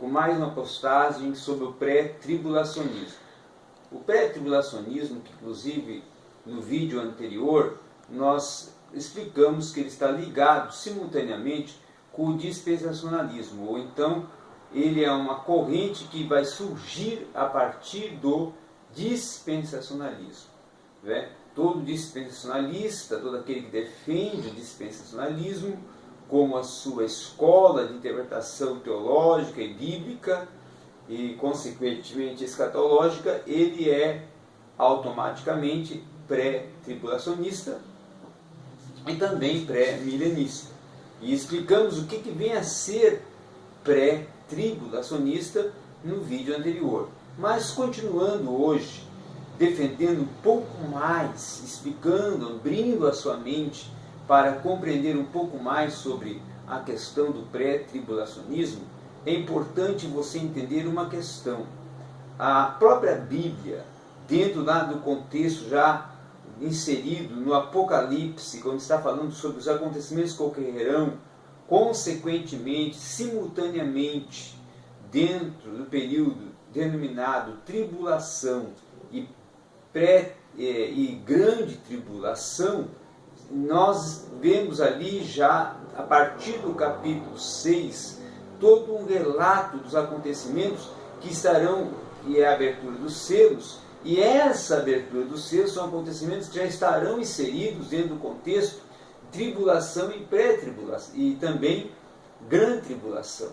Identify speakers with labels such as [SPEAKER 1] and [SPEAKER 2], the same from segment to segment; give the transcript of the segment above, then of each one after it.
[SPEAKER 1] com mais uma postagem sobre o pré-tribulacionismo. O pré-tribulacionismo, que inclusive no vídeo anterior nós explicamos que ele está ligado simultaneamente com o dispensacionalismo, ou então ele é uma corrente que vai surgir a partir do dispensacionalismo, né? Todo dispensacionalista, todo aquele que defende o dispensacionalismo como a sua escola de interpretação teológica e bíblica e consequentemente escatológica, ele é automaticamente pré-tribulacionista e também pré-milenista. E explicamos o que vem a ser pré-tribulacionista no vídeo anterior. Mas continuando hoje, defendendo um pouco mais, explicando, abrindo a sua mente para compreender um pouco mais sobre a questão do pré-tribulacionismo, é importante você entender uma questão. A própria Bíblia, dentro lá do contexto já inserido no Apocalipse, quando está falando sobre os acontecimentos que ocorrerão, consequentemente, simultaneamente, dentro do período denominado tribulação e grande tribulação, nós vemos ali já, a partir do capítulo 6, todo um relato dos acontecimentos que estarão, e é a abertura dos selos, e essa abertura dos selos são acontecimentos que já estarão inseridos dentro do contexto tribulação e pré-tribulação, e também grande tribulação,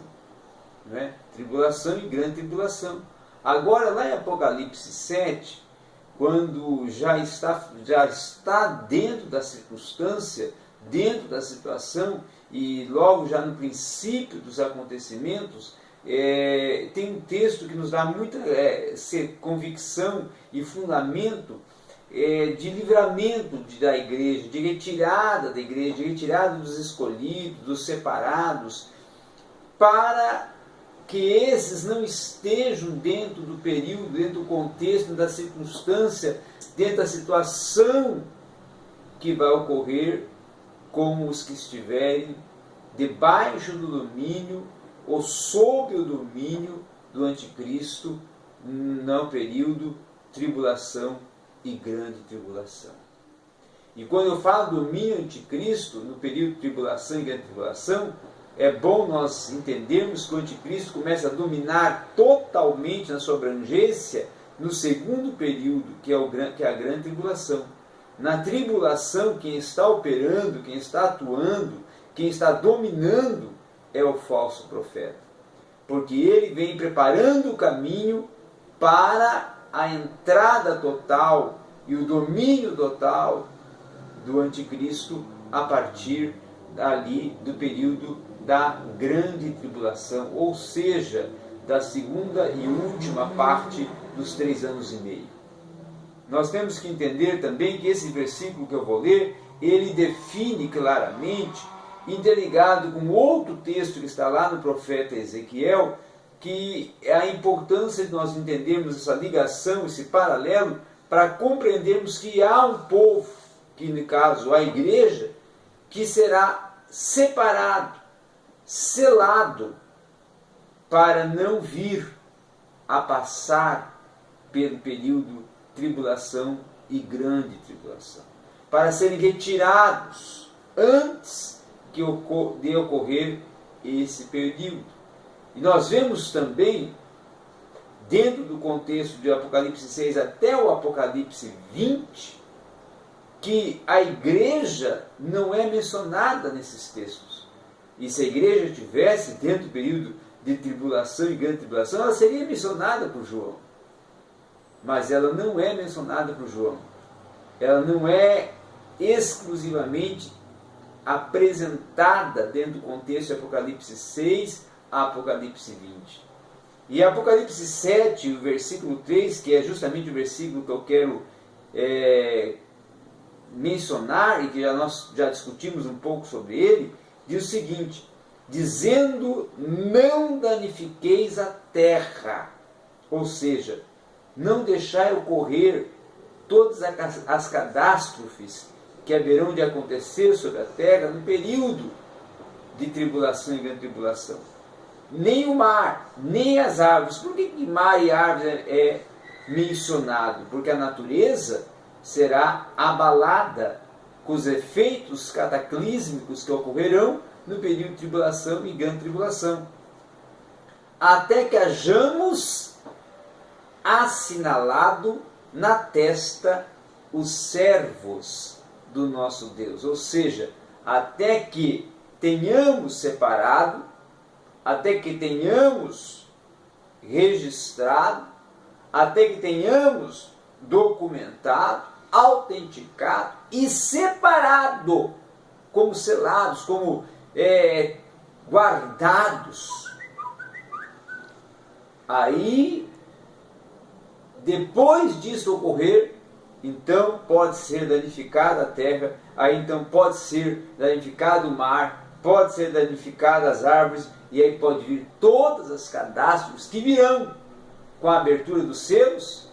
[SPEAKER 1] né? Tribulação e grande tribulação. Agora, lá em Apocalipse 7, quando já está dentro da circunstância, dentro da situação, e logo já no princípio dos acontecimentos, tem um texto que nos dá muita convicção e fundamento de livramento da igreja, de retirada da igreja, de retirada dos escolhidos, dos separados, para que esses não estejam dentro do período, dentro do contexto, da circunstância, dentro da situação que vai ocorrer, como os que estiverem debaixo do domínio ou sob o domínio do anticristo no período tribulação e grande tribulação. E quando eu falo domínio anticristo, no período de tribulação e grande tribulação, é bom nós entendermos que o anticristo começa a dominar totalmente na sua abrangência no segundo período, que é a grande tribulação. Na tribulação, quem está operando, quem está atuando, quem está dominando é o falso profeta. Porque ele vem preparando o caminho para a entrada total e o domínio total do anticristo a partir ali do período da grande tribulação, ou seja, da segunda e última parte dos 3 anos e meio. Nós temos que entender também que esse versículo que eu vou ler, ele define claramente, interligado com outro texto que está lá no profeta Ezequiel, que é a importância de nós entendermos essa ligação, esse paralelo, para compreendermos que há um povo, que no caso a igreja, que será separado, selado, para não vir a passar pelo período tribulação e grande tribulação, para serem retirados antes de ocorrer esse período. E nós vemos também, dentro do contexto de Apocalipse 6 até o Apocalipse 20, que a igreja não é mencionada nesses textos. E se a igreja estivesse dentro do período de tribulação e grande tribulação, ela seria mencionada por João. Mas ela não é mencionada por João. Ela não é exclusivamente apresentada dentro do contexto de Apocalipse 6 a Apocalipse 20. E Apocalipse 7, o versículo 3, que é justamente o versículo que eu quero mencionar, e que nós já discutimos um pouco sobre ele, diz o seguinte: dizendo, não danifiqueis a terra, ou seja, não deixai ocorrer todas as catástrofes que haverão de acontecer sobre a terra no período de tribulação e grande tribulação. nem o mar, nem as árvores. Por que mar e árvores é mencionado? Porque a natureza será abalada com os efeitos cataclísmicos que ocorrerão no período de tribulação e grande tribulação, até que hajamos assinalado na testa os servos do nosso Deus, ou seja, até que tenhamos separado, até que tenhamos registrado, até que tenhamos documentado, autenticado e separado, como selados, como guardados. Aí, depois disso ocorrer, então pode ser danificada a terra, aí então pode ser danificado o mar, pode ser danificada as árvores, e aí pode vir todas as catástrofes que virão com a abertura dos selos,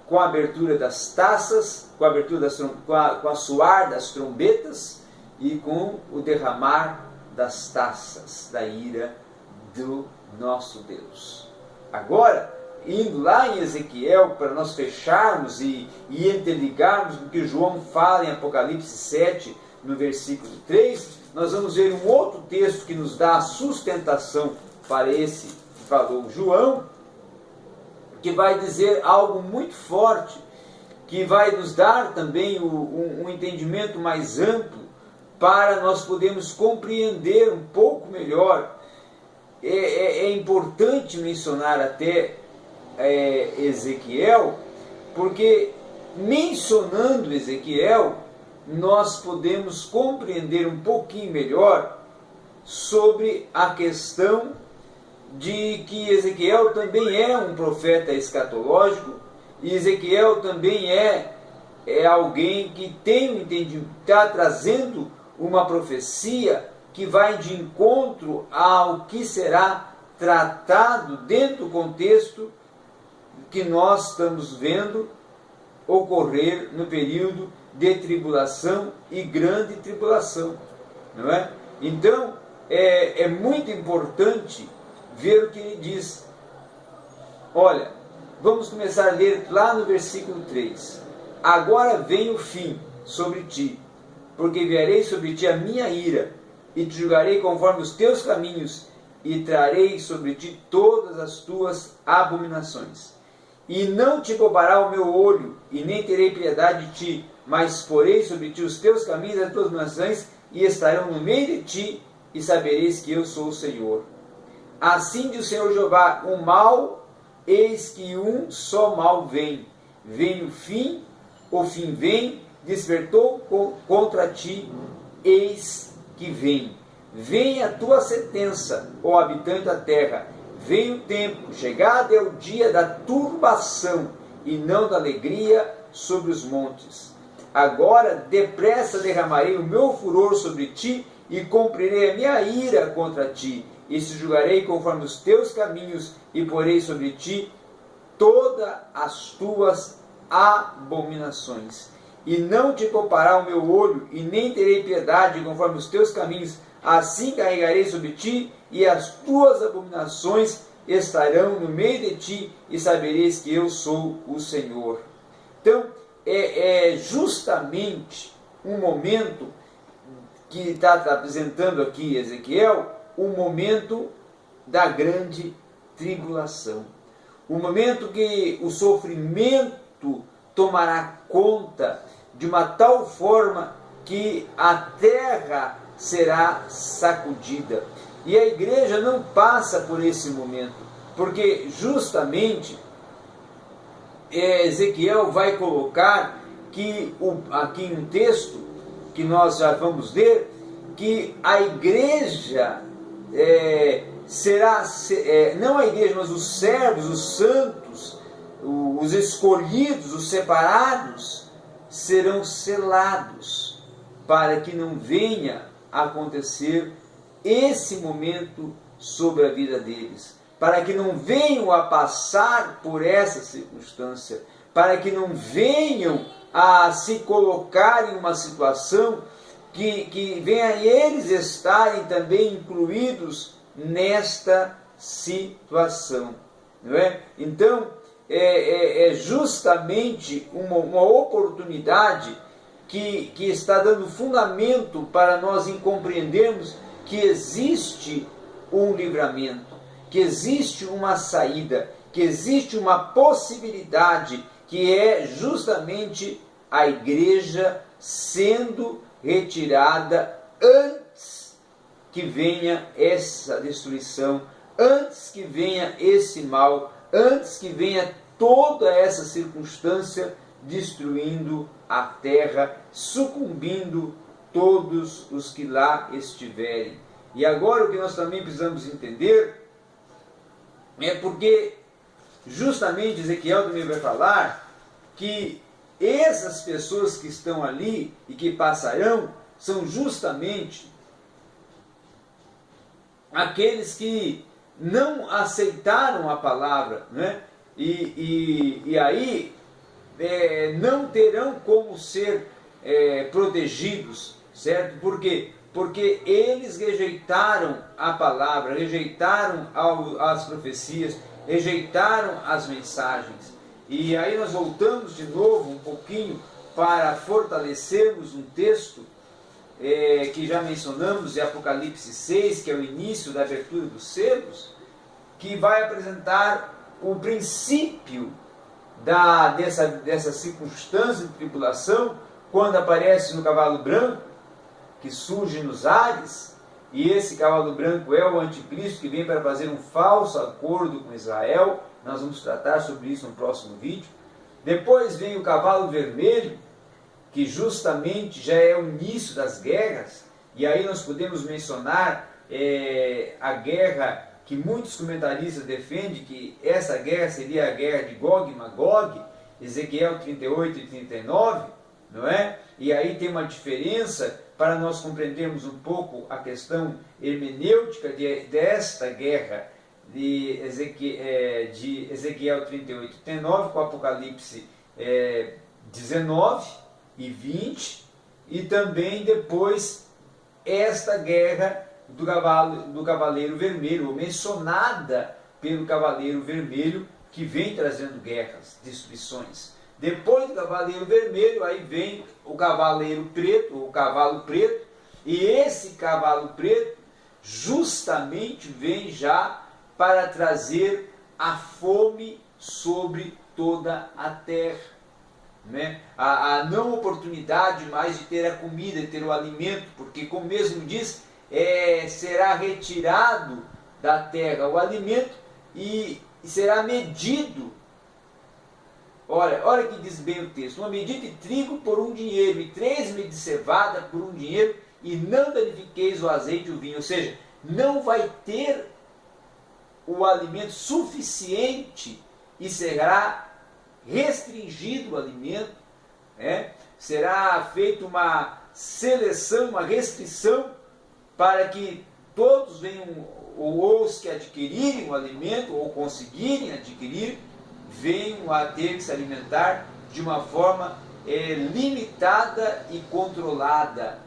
[SPEAKER 1] com a abertura das taças, com a abertura com a soar das trombetas e com o derramar das taças da ira do nosso Deus. Agora, indo lá em Ezequiel, para nós fecharmos e interligarmos o que João fala em Apocalipse 7, no versículo 3, nós vamos ver um outro texto que nos dá a sustentação para esse que falou João, que vai dizer algo muito forte, que vai nos dar também um entendimento mais amplo, para nós podermos compreender um pouco melhor. É importante mencionar até Ezequiel, porque mencionando Ezequiel, nós podemos compreender um pouquinho melhor sobre a questão de que Ezequiel também é um profeta escatológico, e Ezequiel também é alguém que tem um entendimento, está trazendo uma profecia que vai de encontro ao que será tratado dentro do contexto que nós estamos vendo ocorrer no período de tribulação e grande tribulação, não é? Então, é muito importante ver o que ele diz. Olha, vamos começar a ler lá no versículo 3. Agora vem o fim sobre ti, porque enviarei sobre ti a minha ira, e te julgarei conforme os teus caminhos, e trarei sobre ti todas as tuas abominações. E não te poupará o meu olho, e nem terei piedade de ti, mas porei sobre ti os teus caminhos e as tuas abominações, e estarão no meio de ti, e sabereis que eu sou o Senhor. Assim diz o Senhor Jeová: o mal, eis que um só mal vem. Vem o fim vem, despertou contra ti, eis que vem. Vem a tua sentença, ó habitante da terra. Vem o tempo, chegado é o dia da turbação, e não da alegria sobre os montes. Agora depressa derramarei o meu furor sobre ti, e cumprirei a minha ira contra ti, e te julgarei conforme os teus caminhos, e porei sobre ti todas as tuas abominações. E não te poupará o meu olho, e nem terei piedade conforme os teus caminhos. Assim carregarei sobre ti, e as tuas abominações estarão no meio de ti, e sabereis que eu sou o Senhor. Então, é justamente um momento que está apresentando aqui Ezequiel, o momento da grande tribulação. O momento que o sofrimento tomará conta de uma tal forma que a terra será sacudida. E a igreja não passa por esse momento, porque justamente Ezequiel vai colocar que aqui um texto que nós já vamos ler, que a igreja será, não a igreja, mas os servos, os santos, os escolhidos, os separados, serão selados, para que não venha a acontecer esse momento sobre a vida deles, para que não venham a passar por essa circunstância, para que não venham a se colocar em uma situação que venha eles estarem também incluídos nesta situação. Não é? Então, é justamente uma oportunidade que está dando fundamento para nós compreendermos que existe um livramento, que existe uma saída, que existe uma possibilidade, que é justamente a igreja sendo retirada antes que venha essa destruição, antes que venha esse mal, antes que venha toda essa circunstância destruindo a terra, sucumbindo todos os que lá estiverem. E agora o que nós também precisamos entender é porque justamente Ezequiel também vai falar que essas pessoas que estão ali e que passarão são justamente aqueles que não aceitaram a palavra, né? E aí não terão como ser protegidos, certo? Por quê? Porque eles rejeitaram a palavra, rejeitaram as profecias, rejeitaram as mensagens. E aí nós voltamos de novo um pouquinho para fortalecermos um texto que já mencionamos, de Apocalipse 6, que é o início da abertura dos selos, que vai apresentar o princípio dessa circunstância de tribulação, quando aparece no cavalo branco, que surge nos ares, e esse cavalo branco é o anticristo que vem para fazer um falso acordo com Israel. Nós vamos tratar sobre isso no próximo vídeo. Depois vem o cavalo vermelho, que justamente já é o início das guerras, e aí nós podemos mencionar a guerra que muitos comentaristas defendem, que essa guerra seria a guerra de Gog e Magog, Ezequiel 38 e 39, não é? E aí tem uma diferença para nós compreendermos um pouco a questão hermenêutica desta guerra de Ezequiel 38 e 39 com Apocalipse 19 e 20, e também depois esta guerra do Cavaleiro Vermelho, ou mencionada pelo Cavaleiro Vermelho, que vem trazendo guerras, destruições. Depois do Cavaleiro Vermelho, aí vem o Cavaleiro Preto, ou o Cavalo Preto, e esse Cavalo Preto justamente vem já para trazer a fome sobre toda a terra, né? A não oportunidade mais de ter a comida, de ter o alimento, porque, como mesmo diz, será retirado da terra o alimento e será medido. Olha que diz bem o texto: uma medida de trigo por 1 dinheiro e 3 medidas de cevada por 1 dinheiro, e não danifiqueis o azeite e o vinho. Ou seja, não vai ter o alimento suficiente e será restringido o alimento, né? Será feita uma seleção, uma restrição, para que todos venham, ou os que adquirirem o alimento, ou conseguirem adquirir, venham a ter que se alimentar de uma forma limitada e controlada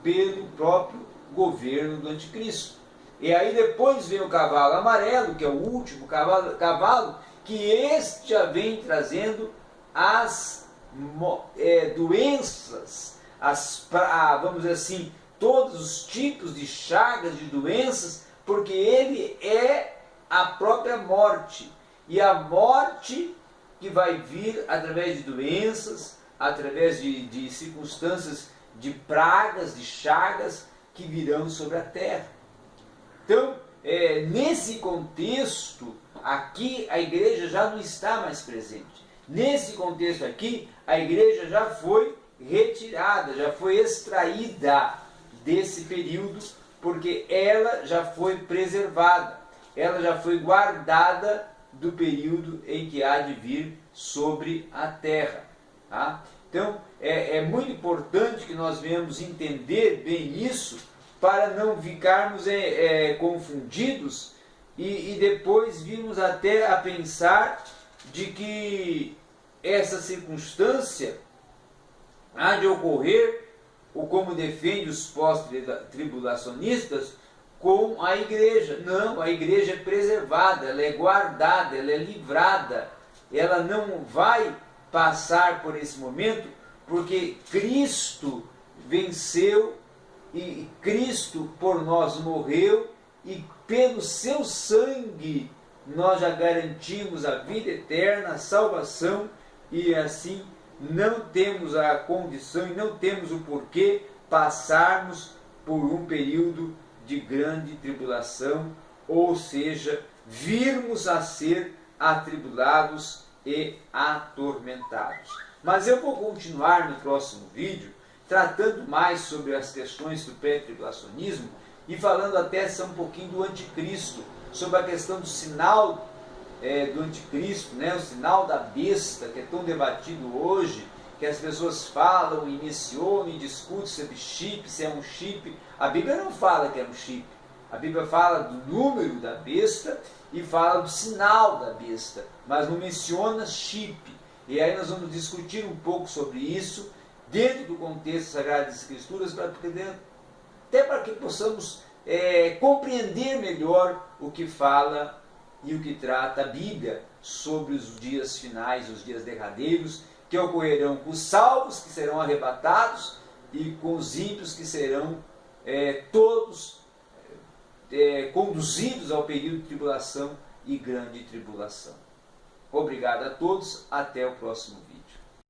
[SPEAKER 1] pelo próprio governo do anticristo. E aí depois vem o cavalo amarelo, que é o último cavalo, que este já vem trazendo as doenças, vamos dizer assim, todos os tipos de chagas, de doenças, porque ele é a própria morte. E a morte que vai vir através de doenças, através de circunstâncias, de pragas, de chagas que virão sobre a terra. Então, nesse contexto, aqui a igreja já não está mais presente. Nesse contexto aqui, a igreja já foi retirada, já foi extraída desse período, porque ela já foi preservada, ela já foi guardada do período em que há de vir sobre a terra. Tá? Então, é muito importante que nós venhamos entender bem isso, para não ficarmos confundidos e depois virmos até a pensar de que essa circunstância há de ocorrer, ou como defende os pós-tribulacionistas, com a igreja. Não, a igreja é preservada, ela é guardada, ela é livrada. Ela não vai passar por esse momento, porque Cristo venceu e Cristo por nós morreu, e pelo seu sangue nós já garantimos a vida eterna, a salvação, e assim não temos a condição e não temos o porquê passarmos por um período de grande tribulação, ou seja, virmos a ser atribulados e atormentados. Mas eu vou continuar no próximo vídeo tratando mais sobre as questões do pré-tribulacionismo e falando até um pouquinho do anticristo, sobre a questão do sinal do anticristo, né? O sinal da besta, que é tão debatido hoje, que as pessoas falam e mencionam e discutem sobre chip, se é um chip. A Bíblia não fala que é um chip. A Bíblia fala do número da besta e fala do sinal da besta, mas não menciona chip. E aí nós vamos discutir um pouco sobre isso, dentro do contexto das Sagradas Escrituras, até para que possamos compreender melhor o que fala e o que trata a Bíblia sobre os dias finais, os dias derradeiros, que ocorrerão com os salvos, que serão arrebatados, e com os ímpios, que serão todos conduzidos ao período de tribulação e grande tribulação. Obrigado a todos, até o próximo vídeo.